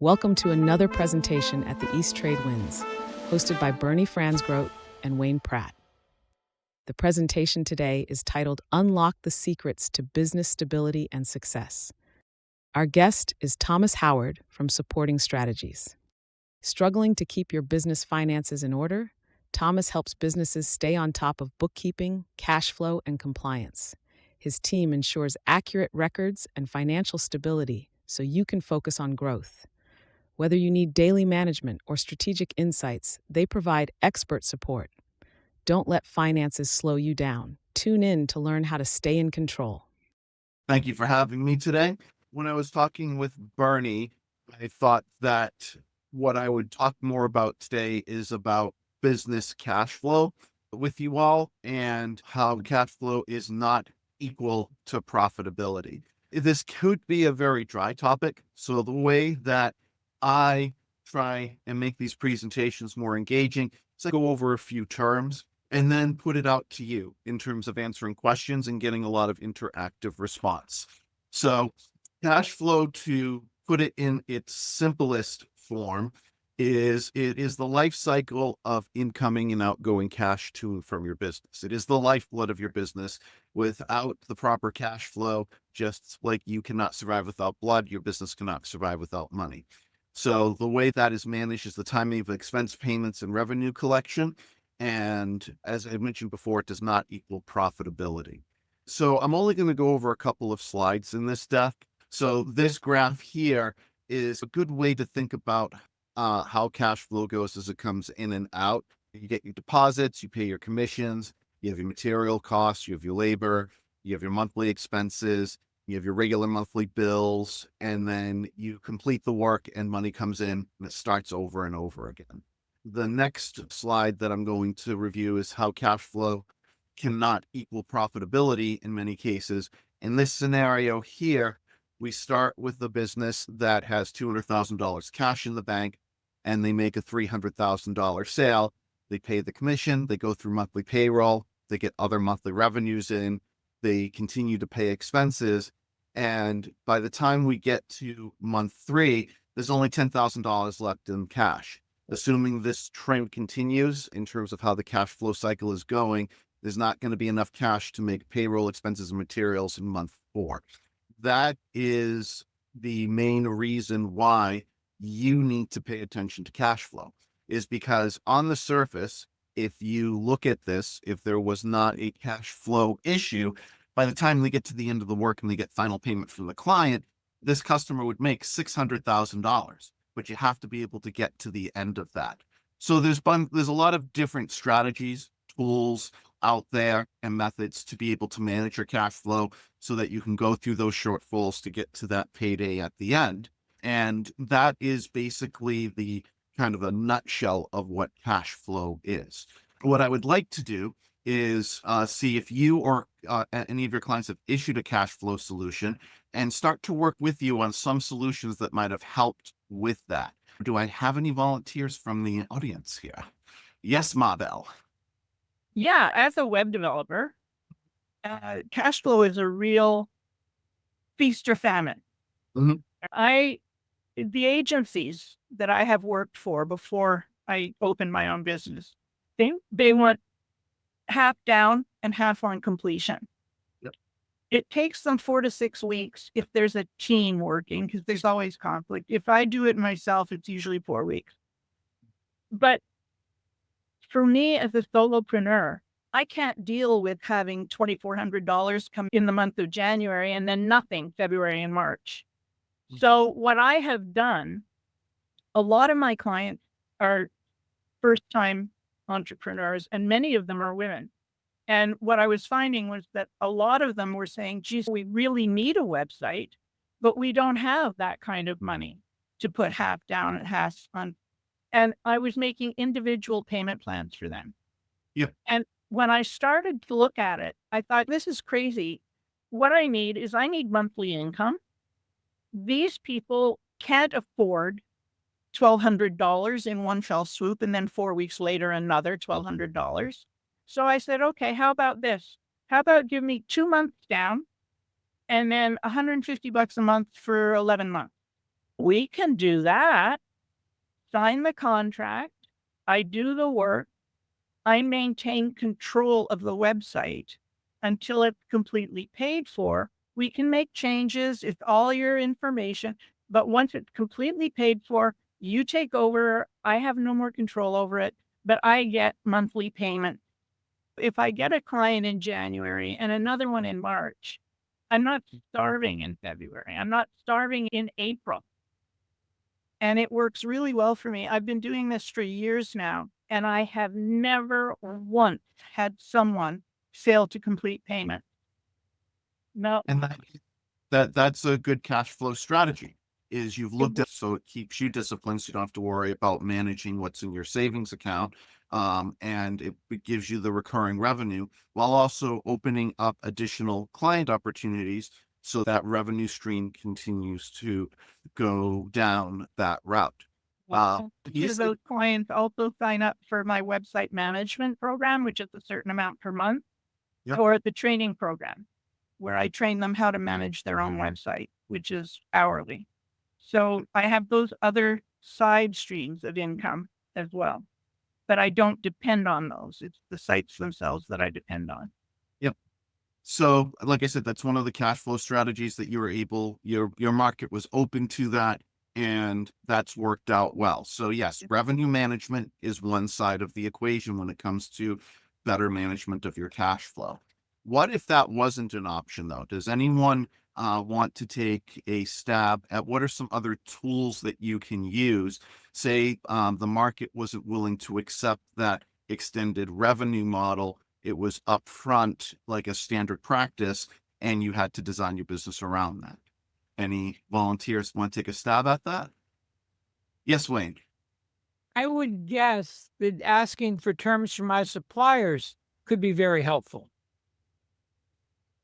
Welcome to another presentation at the East Trade Winds, hosted by Bernie Fransgrote and Wayne Pratt. The presentation today is titled Unlock the Secrets to Business Stability and Success. Our guest is Thomas Howard from Supporting Strategies. Struggling to keep your business finances in order? Thomas helps businesses stay on top of bookkeeping, cash flow, and compliance. His team ensures accurate records and financial stability so you can focus on growth. Whether you need daily management or strategic insights, they provide expert support. Don't let finances slow you down. Tune in to learn how to stay in control. Thank you for having me today. When I was talking with Bernie, I thought that what I would talk more about today is about business cash flow with you all and how cash flow is not equal to profitability. This could be a very dry topic. So the way that I try and make these presentations more engaging is I go over a few terms and then put it out to you in terms of answering questions and getting a lot of interactive response. So cash flow, to put it in its simplest form, it is the life cycle of incoming and outgoing cash to and from your business. It is the lifeblood of your business. Without the proper cash flow, just like you cannot survive without blood, your business cannot survive without money. So the way that is managed is the timing of expense payments and revenue collection. And as I mentioned before, it does not equal profitability. So I'm only going to go over a couple of slides in this deck. So this graph here is a good way to think about how cash flow goes as it comes in and out. You get your deposits, you pay your commissions, you have your material costs, you have your labor, you have your monthly expenses, you have your regular monthly bills, and then you complete the work and money comes in and it starts over and over again. The next slide that I'm going to review is how cash flow cannot equal profitability in many cases. In this scenario here, we start with a business that has $200,000 cash in the bank and they make a $300,000 sale. They pay the commission, they go through monthly payroll, they get other monthly revenues in, they continue to pay expenses. And by the time we get to month 3, there's only $10,000 left in cash. Assuming this trend continues in terms of how the cash flow cycle is going, there's not going to be enough cash to make payroll, expenses, and materials in month 4. That is the main reason why you need to pay attention to cash flow, is because on the surface, if you look at this, if there was not a cash flow issue, by the time they get to the end of the work and they get final payment from the client, this customer would make $600,000, but you have to be able to get to the end of that. So there's a lot of different strategies, tools out there and methods to be able to manage your cash flow so that you can go through those shortfalls to get to that payday at the end. And that is basically the kind of a nutshell of what cash flow is. What I would like to do is see if you or any of your clients have issued a cash flow solution and start to work with you on some solutions that might have helped with that. Do I have any volunteers from the audience here? Yes, Mabel. Yeah, as a web developer, cash flow is a real feast or famine. Mhm. The agencies that I have worked for before I opened my own business, they want half down and half on completion. Yep. It takes them 4 to 6 weeks if there's a team working, because there's always conflict. If I do it myself, it's usually 4 weeks. But for me as a solopreneur, I can't deal with having $2,400 come in the month of January and then nothing February and March. So what I have done, a lot of my clients are first-time entrepreneurs, and many of them are women. And what I was finding was that a lot of them were saying, geez, we really need a website, but we don't have that kind of money to put half down and half on. And I was making individual payment plans for them. Yeah. And when I started to look at it, I thought, this is crazy. What I need monthly income. These people can't afford $1,200 in one fell swoop and then 4 weeks later another $1,200. So I said, okay, how about this? How about give me 2 months down and then $150 a month for 11 months? We can do that. Sign the contract. I do the work. I maintain control of the website until it's completely paid for. We can make changes. It's all your information. But once it's completely paid for, you take over. I have no more control over it, but I get monthly payment. If I get a client in January and another one in March, I'm not starving in February. I'm not starving in April. And it works really well for me. I've been doing this for years now, and I have never once had someone fail to complete payment. No, And that's a good cash flow strategy, is you've looked at, so it keeps you disciplined, so you don't have to worry about managing what's in your savings account. And it gives you the recurring revenue while also opening up additional client opportunities, so that revenue stream continues to go down that route. because those clients also sign up for my website management program, which is a certain amount per month, Yep. or the training program, where I train them how to manage their own website, which is hourly. So I have those other side streams of income as well, but I don't depend on those. It's the sites themselves that I depend on. Yep. So, like I said, that's one of the cash flow strategies that you were able, your market was open to that, and that's worked out well. So yes, revenue management is one side of the equation when it comes to better management of your cash flow. What if that wasn't an option though? Does anyone want to take a stab at what are some other tools that you can use? Say the market wasn't willing to accept that extended revenue model. It was upfront, like a standard practice, and you had to design your business around that. Any volunteers want to take a stab at that? Yes, Wayne. I would guess that asking for terms from my suppliers could be very helpful.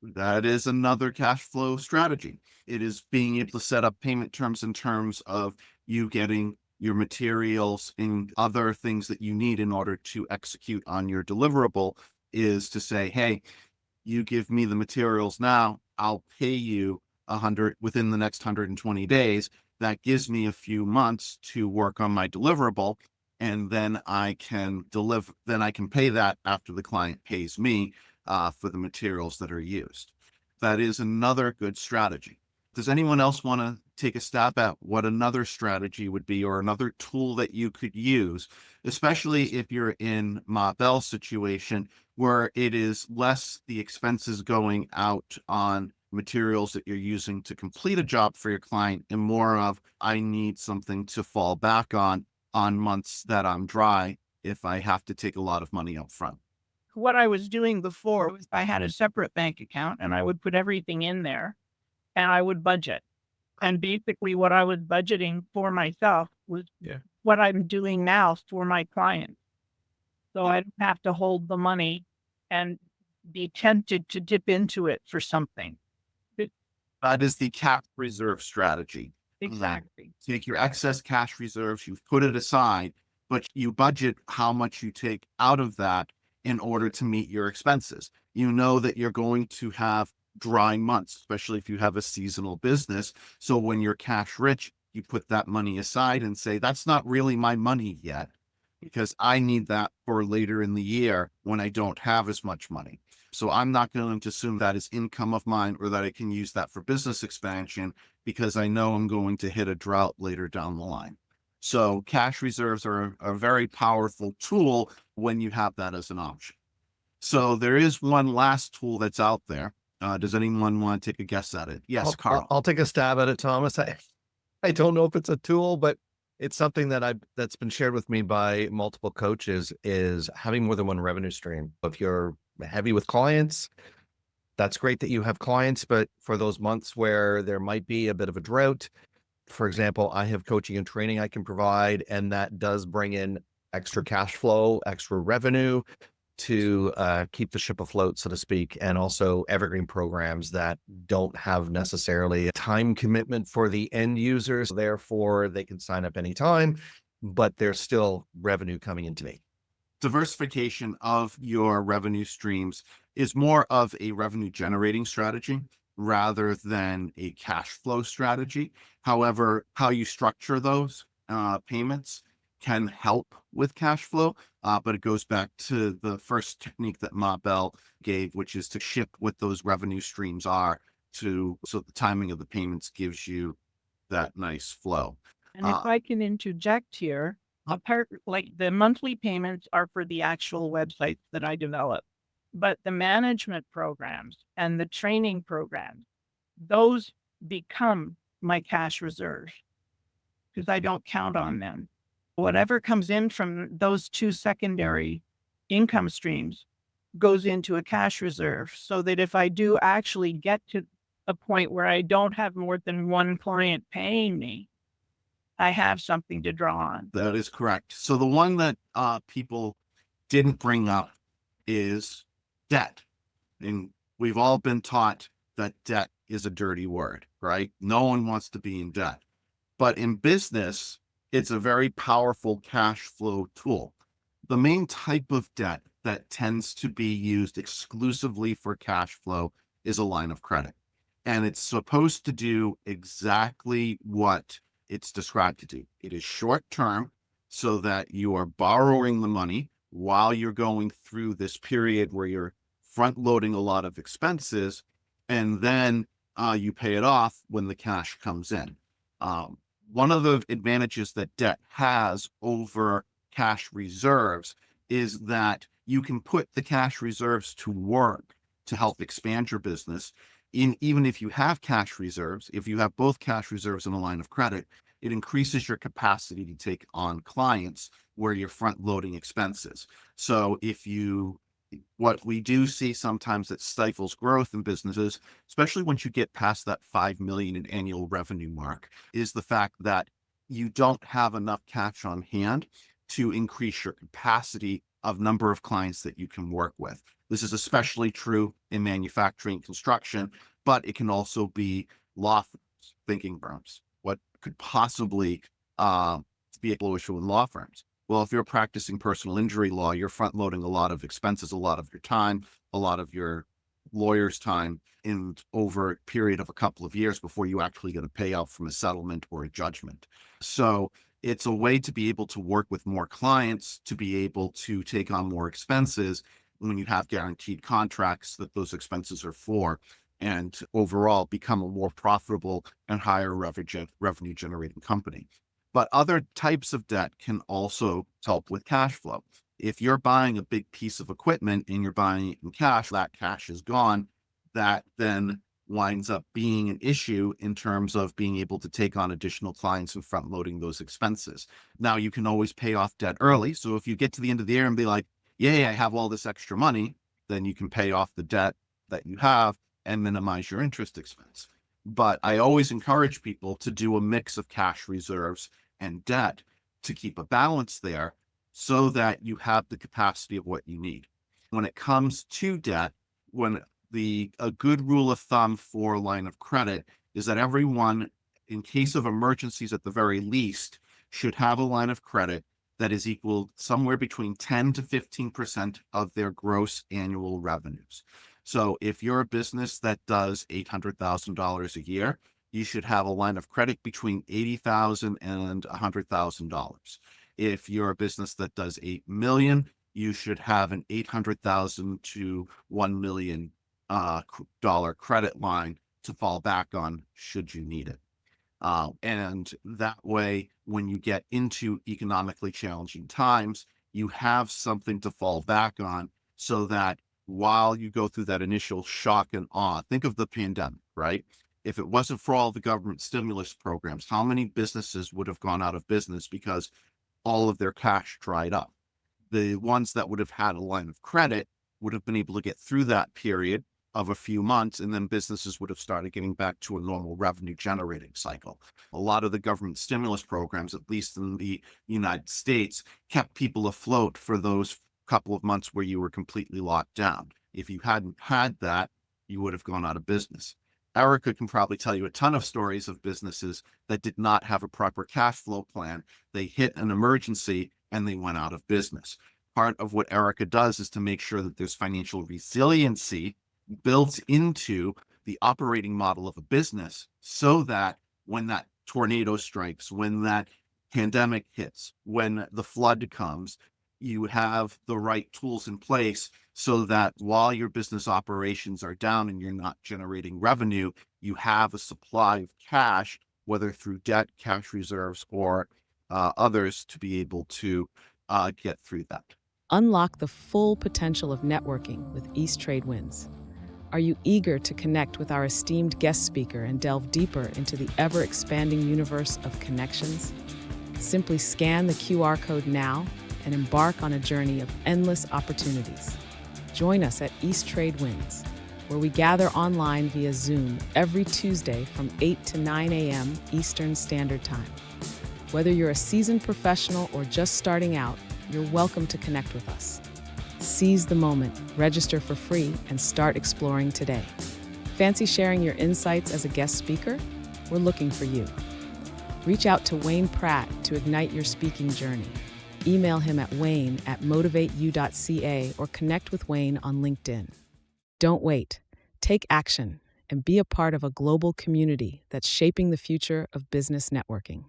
That is another cash flow strategy. It is being able to set up payment terms in terms of you getting your materials and other things that you need in order to execute on your deliverable, is to say, hey, you give me the materials now, I'll pay you 100 within the next 120 days. That gives me a few months to work on my deliverable, and then I can pay that after the client pays me for the materials that are used. That is another good strategy. Does anyone else want to take a stab at what another strategy would be, or another tool that you could use, especially if you're in Ma Bell's situation, where it is less the expenses going out on materials that you're using to complete a job for your client, and more of, I need something to fall back on months that I'm dry if I have to take a lot of money up front? What I was doing before was I had a separate bank account and I would put everything in there and I would budget. And basically what I was budgeting for myself was what I'm doing now for my clients. So I don't have to hold the money and be tempted to dip into it for something. That is the cap reserve strategy. Exactly. Take your excess cash reserves, you've put it aside, but you budget how much you take out of that in order to meet your expenses. You know that you're going to have dry months, especially if you have a seasonal business. So when you're cash rich, you put that money aside and say, that's not really my money yet, because I need that for later in the year when I don't have as much money. So I'm not going to assume that is income of mine, or that I can use that for business expansion, because I know I'm going to hit a drought later down the line. So cash reserves are a very powerful tool when you have that as an option. So there is one last tool that's out there. Does anyone want to take a guess at it? Yes, Carl. I'll take a stab at it, Thomas. I don't know if it's a tool, but it's something that's been shared with me by multiple coaches, is having more than one revenue stream. If you're heavy with clients, that's great that you have clients, but for those months where there might be a bit of a drought, for example, I have coaching and training I can provide, and that does bring in extra cash flow, extra revenue to keep the ship afloat, so to speak, and also evergreen programs that don't have necessarily a time commitment for the end users. Therefore, they can sign up anytime, but there's still revenue coming into me. Diversification of your revenue streams is more of a revenue generating strategy. rather than a cash flow strategy. However, how you structure those payments can help with cash flow, but it goes back to the first technique that Ma Bell gave, which is to shift what those revenue streams are to so the timing of the payments gives you that nice flow. And if I can interject here, apart like the monthly payments are for the actual websites that I develop, but the management programs and the training programs, those become my cash reserves because I don't count on them. Whatever comes in from those two secondary income streams goes into a cash reserve so that if I do actually get to a point where I don't have more than one client paying me, I have something to draw on. That is correct. So the one that people didn't bring up is debt. And we've all been taught that debt is a dirty word, right? No one wants to be in debt. But in business, it's a very powerful cash flow tool. The main type of debt that tends to be used exclusively for cash flow is a line of credit. And it's supposed to do exactly what it's described to do. It is short term so that you are borrowing the money while you're going through this period where you're front loading a lot of expenses, and then you pay it off when the cash comes in. One of the advantages that debt has over cash reserves is that you can put the cash reserves to work to help expand your business. Even if you have cash reserves, if you have both cash reserves and a line of credit, it increases your capacity to take on clients where you're front loading expenses. So what we do see sometimes that stifles growth in businesses, especially once you get past that 5 million in annual revenue mark, is the fact that you don't have enough cash on hand to increase your capacity of number of clients that you can work with. This is especially true in manufacturing and construction, but it can also be law firms, thinking firms. What could possibly be a issue with law firms? Well, if you're practicing personal injury law, you're front loading a lot of expenses, a lot of your time, a lot of your lawyer's time over a period of a couple of years before you actually get a payout from a settlement or a judgment. So it's a way to be able to work with more clients, to be able to take on more expenses when you have guaranteed contracts that those expenses are for, and overall become a more profitable and higher revenue generating company. But other types of debt can also help with cash flow. If you're buying a big piece of equipment and you're buying it in cash, that cash is gone. That then winds up being an issue in terms of being able to take on additional clients and front loading those expenses. Now you can always pay off debt early. So if you get to the end of the year and be like, yay, I have all this extra money, then you can pay off the debt that you have and minimize your interest expense. But I always encourage people to do a mix of cash reserves and debt to keep a balance there so that you have the capacity of what you need. When it comes to debt, a good rule of thumb for a line of credit is that everyone, in case of emergencies at the very least, should have a line of credit that is equal somewhere between 10 to 15% of their gross annual revenues. So if you're a business that does $800,000 a year, you should have a line of credit between $80,000 and $100,000. If you're a business that does 8 million, you should have an $800,000 to $1 million dollar credit line to fall back on should you need it. And that way, when you get into economically challenging times, you have something to fall back on so that while you go through that initial shock and awe, think of the pandemic, right? If it wasn't for all the government stimulus programs, how many businesses would have gone out of business because all of their cash dried up? The ones that would have had a line of credit would have been able to get through that period of a few months, and then businesses would have started getting back to a normal revenue generating cycle. A lot of the government stimulus programs, at least in the United States, kept people afloat for those couple of months where you were completely locked down. If you hadn't had that, you would have gone out of business. Erica can probably tell you a ton of stories of businesses that did not have a proper cash flow plan. They hit an emergency and they went out of business. Part of what Erica does is to make sure that there's financial resiliency built into the operating model of a business so that when that tornado strikes, when that pandemic hits, when the flood comes, you have the right tools in place so that while your business operations are down and you're not generating revenue, you have a supply of cash, whether through debt, cash reserves, or others, to be able to get through that. Unlock the full potential of networking with East Trade Winds. Are you eager to connect with our esteemed guest speaker and delve deeper into the ever-expanding universe of connections? Simply scan the QR code now and embark on a journey of endless opportunities. Join us at East Trade Winds, where we gather online via Zoom every Tuesday from 8 to 9 a.m. Eastern Standard Time. Whether you're a seasoned professional or just starting out, you're welcome to connect with us. Seize the moment, register for free, and start exploring today. Fancy sharing your insights as a guest speaker? We're looking for you. Reach out to Wayne Pratt to ignite your speaking journey. Email him at wayne@motivateyou.ca or connect with Wayne on LinkedIn. Don't wait. Take action and be a part of a global community that's shaping the future of business networking.